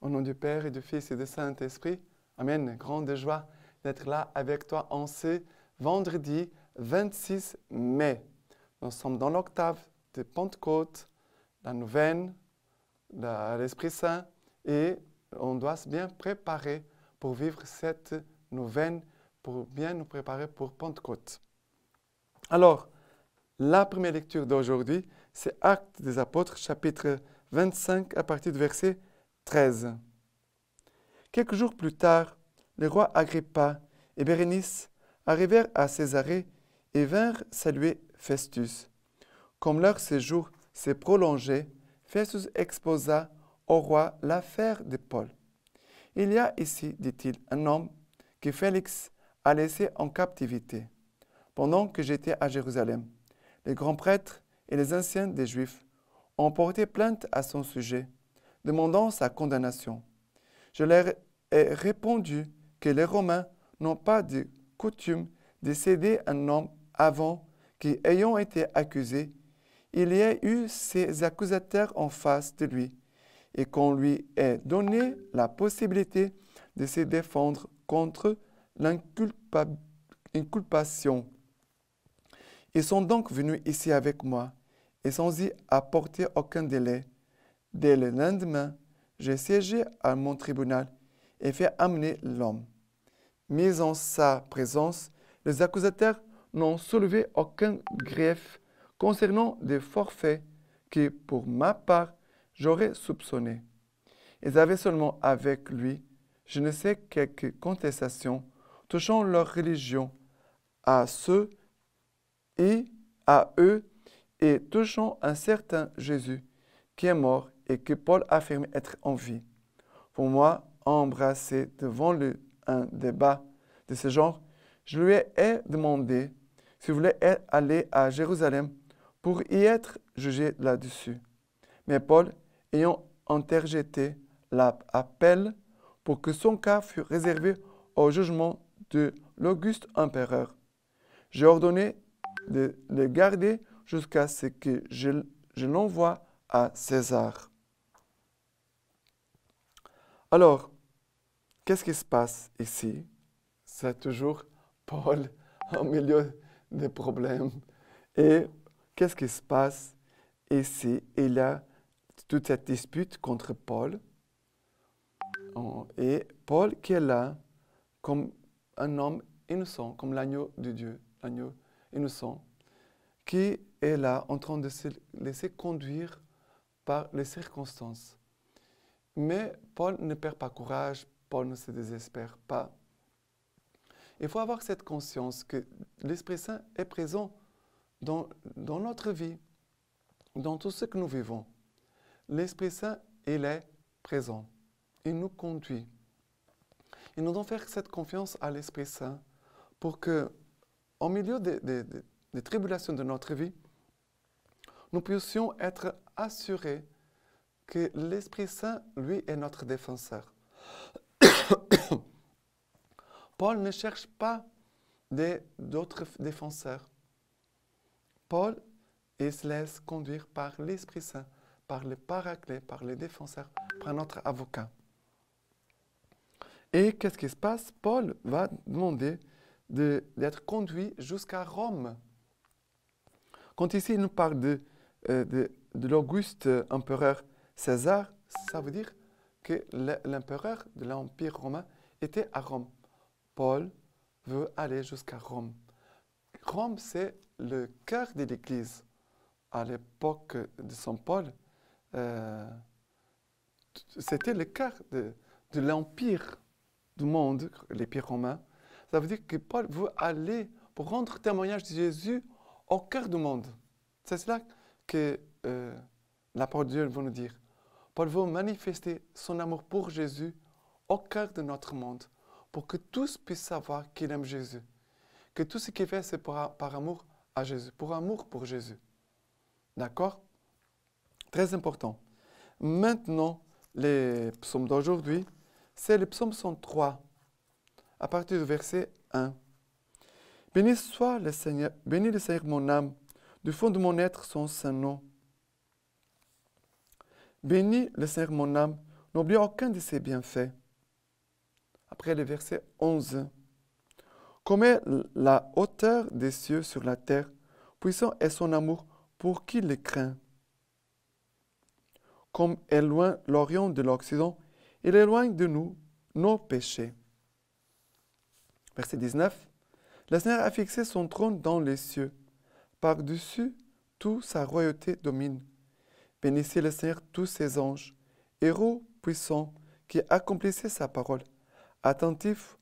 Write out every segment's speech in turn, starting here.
Au nom du Père et du Fils et du Saint-Esprit, Amen. Grande joie d'être là avec toi en ce vendredi 26 mai. Nous sommes dans l'octave de Pentecôte, la neuvaine, l'Esprit Saint, et on doit se bien préparer pour vivre cette neuvaine, pour bien nous préparer pour Pentecôte. Alors, la première lecture d'aujourd'hui, c'est Actes des Apôtres, chapitre 25, à partir du verset 13. Quelques jours plus tard, le roi Agrippa et Bérénice arrivèrent à Césarée et vinrent saluer Festus. Comme leur séjour s'est prolongé, Festus exposa au roi l'affaire de Paul. Il y a ici, dit-il, un homme que Félix a laissé en captivité, pendant que j'étais à Jérusalem. Les grands prêtres et les anciens des Juifs ont porté plainte à son sujet, demandant sa condamnation. Je leur ai répondu que les Romains n'ont pas de coutume de céder un homme avant qu'ayant été accusé, il y ait eu ses accusateurs en face de lui et qu'on lui ait donné la possibilité de se défendre contre l'inculpation. Ils sont donc venus ici avec moi et sans y apporter aucun délai. Dès le lendemain, j'ai siégé à mon tribunal et fait amener l'homme. Mis en sa présence, les accusateurs n'ont soulevé aucun grief concernant des forfaits que, pour ma part, j'aurais soupçonnés. Ils avaient seulement avec lui, je ne sais quelques contestations touchant leur religion à eux et touchant un certain Jésus qui est mort et que Paul affirme être en vie. Pour moi, embrasser devant un débat de ce genre, je lui ai demandé s'il voulait aller à Jérusalem pour y être jugé là-dessus. Mais Paul, ayant interjeté l'appel pour que son cas fût réservé au jugement de l'auguste empereur, j'ai ordonné de le garder jusqu'à ce que je l'envoie à César. Alors, qu'est-ce qui se passe ici? C'est toujours Paul au milieu des problèmes. Et qu'est-ce qui se passe ici? Il y a toute cette dispute contre Paul. Et Paul qui est là comme un homme innocent, comme l'agneau de Dieu, l'agneau innocent, qui est là en train de se laisser conduire par les circonstances. Mais Paul ne perd pas courage, Paul ne se désespère pas. Il faut avoir cette conscience que l'Esprit Saint est présent dans notre vie, dans tout ce que nous vivons. L'Esprit Saint, il est présent. Il nous conduit. Et nous devons faire cette confiance à l'Esprit Saint pour que, au milieu des tribulations de notre vie, nous puissions être assurés que l'Esprit Saint, lui, est notre défenseur. Paul ne cherche pas d'autres défenseurs. Paul, il se laisse conduire par l'Esprit Saint, par le Paraclet, par les défenseurs, par notre avocat. Et qu'est-ce qui se passe? Paul va demander d'être conduit jusqu'à Rome. Quand ici il nous parle de l'auguste empereur César, ça veut dire que l'empereur de l'Empire romain était à Rome. Paul veut aller jusqu'à Rome. Rome, c'est le cœur de l'Église. À l'époque de Saint Paul, c'était le cœur de l'Empire du monde, l'Empire romain. Ça veut dire que Paul veut aller pour rendre témoignage de Jésus au cœur du monde. C'est cela que la parole de Dieu veut nous dire. Paul veut manifester son amour pour Jésus au cœur de notre monde, pour que tous puissent savoir qu'il aime Jésus. Que tout ce qu'il fait, c'est par amour à Jésus, pour amour pour Jésus. D'accord? Très important. Maintenant, les psaumes d'aujourd'hui, c'est le psaume 103, à partir du verset 1. Béni soit le Seigneur, bénis le Seigneur mon âme, du fond de mon être son saint nom. Bénis le Seigneur mon âme, n'oublie aucun de ses bienfaits. Après le verset 11. Comme est la hauteur des cieux sur la terre, puissant est son amour pour qui le craint. Comme est loin l'Orient de l'Occident, il éloigne de nous nos péchés. Verset 19. Le Seigneur a fixé son trône dans les cieux. Par-dessus tout, sa royauté domine. Bénissez le Seigneur tous ses anges, héros puissants qui accomplissaient sa parole, attentifs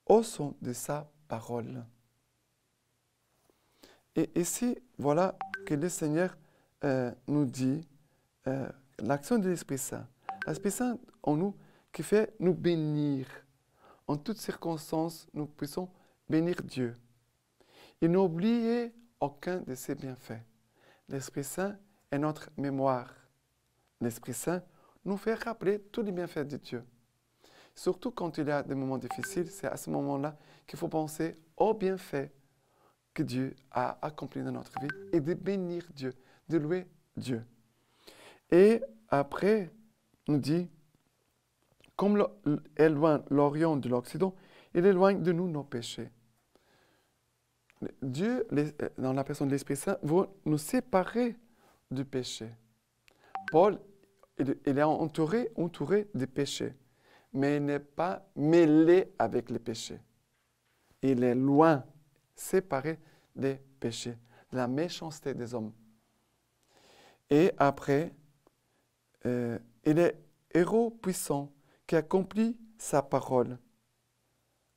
au son de sa parole. Et ici, voilà que le Seigneur nous dit l'action de l'Esprit Saint. L'Esprit Saint en nous qui fait nous bénir. En toutes circonstances, nous puissions bénir Dieu. Et n'oubliez aucun de ses bienfaits. L'Esprit Saint est notre mémoire. L'Esprit Saint nous fait rappeler tous les bienfaits de Dieu. Surtout quand il y a des moments difficiles, c'est à ce moment-là qu'il faut penser aux bienfaits que Dieu a accomplis dans notre vie et de bénir Dieu, de louer Dieu. Et après, nous dit, comme éloigne l'Orient de l'Occident, il éloigne de nous nos péchés. Dieu, dans la personne de l'Esprit Saint, va nous séparer du péché. Paul, il est entouré des péchés, mais il n'est pas mêlé avec les péchés. Il est loin, séparé des péchés, de la méchanceté des hommes. Et après, il est héros puissant qui accomplit sa parole,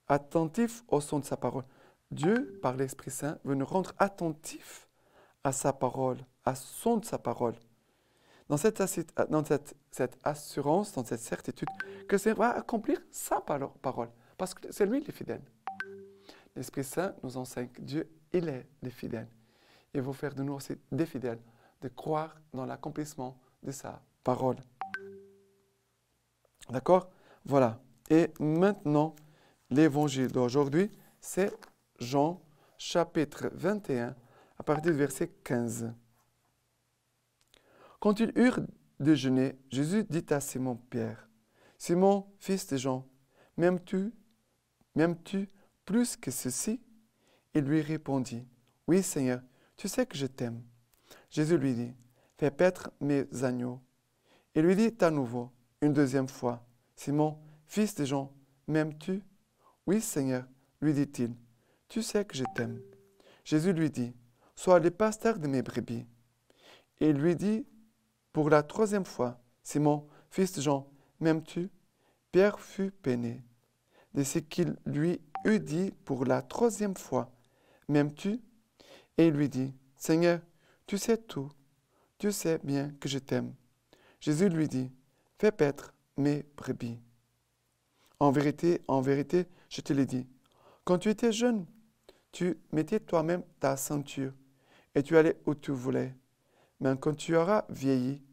attentif au son de sa parole. Dieu, par l'Esprit Saint, veut nous rendre attentifs à sa parole, à son de sa parole. Dans cette assurance, dans cette certitude que c'est va accomplir sa parole, parce que c'est lui le fidèle. L'Esprit Saint nous enseigne que Dieu, il est le fidèle. Il veut faire de nous aussi des fidèles, de croire dans l'accomplissement de sa parole. D'accord? Voilà. Et maintenant, l'évangile d'aujourd'hui, c'est Jean, chapitre 21, à partir du verset 15. Quand ils eurent déjeuné, Jésus dit à Simon-Pierre, « Simon, fils de Jean, m'aimes-tu plus que ceci ?» Il lui répondit, « Oui, Seigneur, tu sais que je t'aime. » Jésus lui dit, « Fais paître mes agneaux. » Il lui dit à nouveau, une deuxième fois, « Simon, fils de Jean, m'aimes-tu ?»« Oui, Seigneur, lui dit-il, « tu sais que je t'aime. » Jésus lui dit, « Sois le pasteur de mes brebis. » Et il lui dit pour la troisième fois, « Simon, fils de Jean, m'aimes-tu » Pierre fut peiné de ce qu'il lui eut dit pour la troisième fois, « M'aimes-tu » Et il lui dit, « Seigneur, tu sais tout, tu sais bien que je t'aime. » Jésus lui dit, « Fais paître mes brebis. En vérité, je te l'ai dit, quand tu étais jeune, tu mettais toi-même ta ceinture et tu allais où tu voulais. Mais quand tu auras vieilli,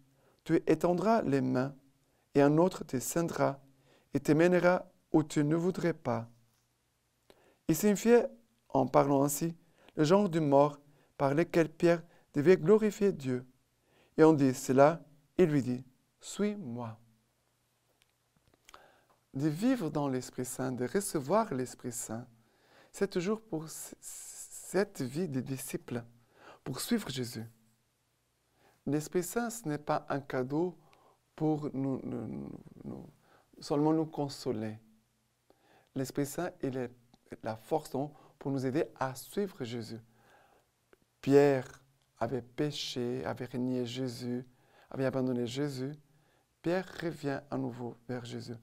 tu étendras les mains et un autre te ceindra et te mènera où tu ne voudrais pas. » Il signifiait, en parlant ainsi, le genre de mort par lequel Pierre devait glorifier Dieu. Et on dit cela, il lui dit, « Suis-moi. » De vivre dans l'Esprit Saint, de recevoir l'Esprit Saint, c'est toujours pour cette vie de disciple, pour suivre Jésus. L'Esprit Saint, ce n'est pas un cadeau pour seulement nous consoler. L'Esprit Saint, il est la force pour nous aider à suivre Jésus. Pierre avait péché, avait renié Jésus, avait abandonné Jésus. Pierre revient à nouveau vers Jésus.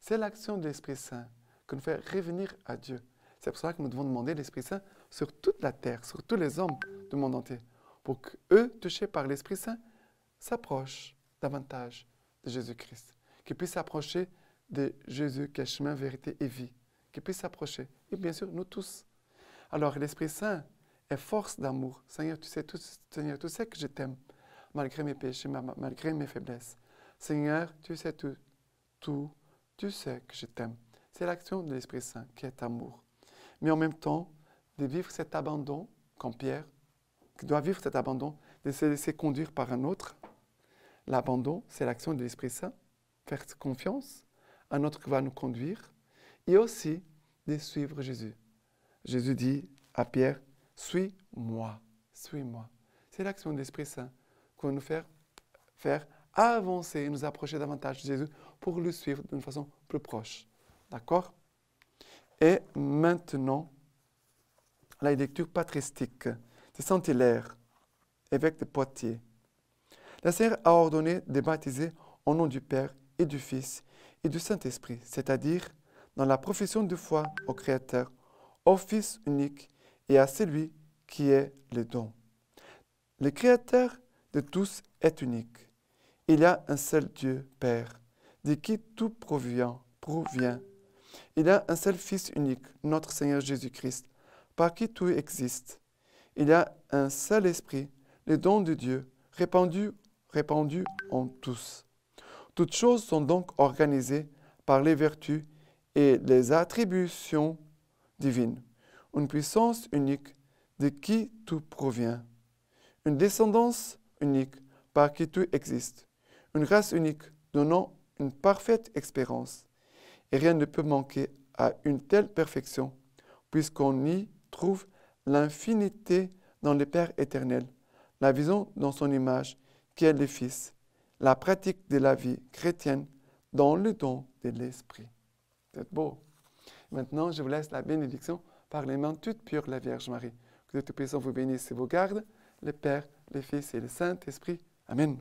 C'est l'action de l'Esprit Saint qui nous fait revenir à Dieu. C'est pour cela que nous devons demander l'Esprit Saint sur toute la terre, sur tous les hommes du monde entier, pour qu'eux, touchés par l'Esprit Saint, s'approchent davantage de Jésus-Christ, qu'ils puissent s'approcher de Jésus qui est chemin, vérité et vie, qu'ils puissent s'approcher. Et bien sûr, nous tous. Alors, l'Esprit Saint est force d'amour. Seigneur, tu sais tout, Seigneur, tu sais que je t'aime, malgré mes péchés, malgré mes faiblesses. Seigneur, tu sais tout, tu sais que je t'aime. C'est l'action de l'Esprit Saint qui est amour. Mais en même temps, de vivre cet abandon, comme Pierre, qui doit vivre cet abandon, de se laisser conduire par un autre. L'abandon, c'est l'action de l'Esprit Saint. faire confiance à notre qui va nous conduire et aussi de suivre Jésus. Jésus dit à Pierre, suis-moi, suis-moi. C'est l'action de l'Esprit Saint qui va nous faire avancer et nous approcher davantage de Jésus pour le suivre d'une façon plus proche. D'accord? Et maintenant, la lecture patristique de Saint-Hilaire, évêque de Poitiers. Le Seigneur a ordonné de baptiser au nom du Père et du Fils et du Saint-Esprit, c'est-à-dire dans la profession de foi au Créateur, au Fils unique et à celui qui est le don. Le Créateur de tous est unique. Il y a un seul Dieu, Père, de qui tout provient. Il y a un seul Fils unique, notre Seigneur Jésus-Christ, par qui tout existe. Il y a un seul Esprit, le don de Dieu, répandu en tous. Toutes choses sont donc organisées par les vertus et les attributions divines. Une puissance unique de qui tout provient. Une descendance unique par qui tout existe. Une grâce unique donnant une parfaite expérience. Et rien ne peut manquer à une telle perfection, puisqu'on y trouve l'infinité dans le Père éternel, la vision dans son image, qui est le Fils, la pratique de la vie chrétienne dans le don de l'Esprit. C'est beau. Maintenant, je vous laisse la bénédiction par les mains toutes pures de la Vierge Marie. Que le Tout-Puissant vous bénisse et vous garde, le Père, le Fils et le Saint-Esprit. Amen.